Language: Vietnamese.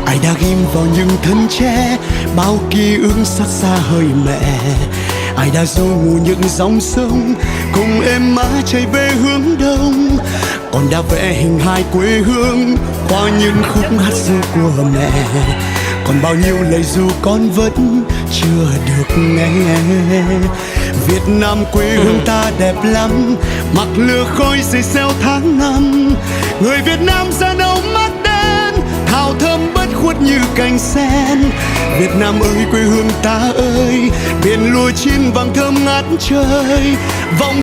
Ai đã ghim vào những thân tre bao ký ức xót xa hơi mẹ. Ai đã du ngủ những dòng sông cùng em má chạy về hướng đông. Còn đã vẽ hình hài quê hương qua những khúc hát ru của mẹ. Còn bao nhiêu lời ru con vẫn chưa được nghe. Việt Nam quê hương ta đẹp lắm, mặc lửa khói rơi xeo tháng năm. Người Việt Nam da nâu mắt đen, thảo thơm bất khuất như cành sen. Việt Nam ơi quê hương ta ơi, biển lúa chín vàng thơm ngát trời. Vòng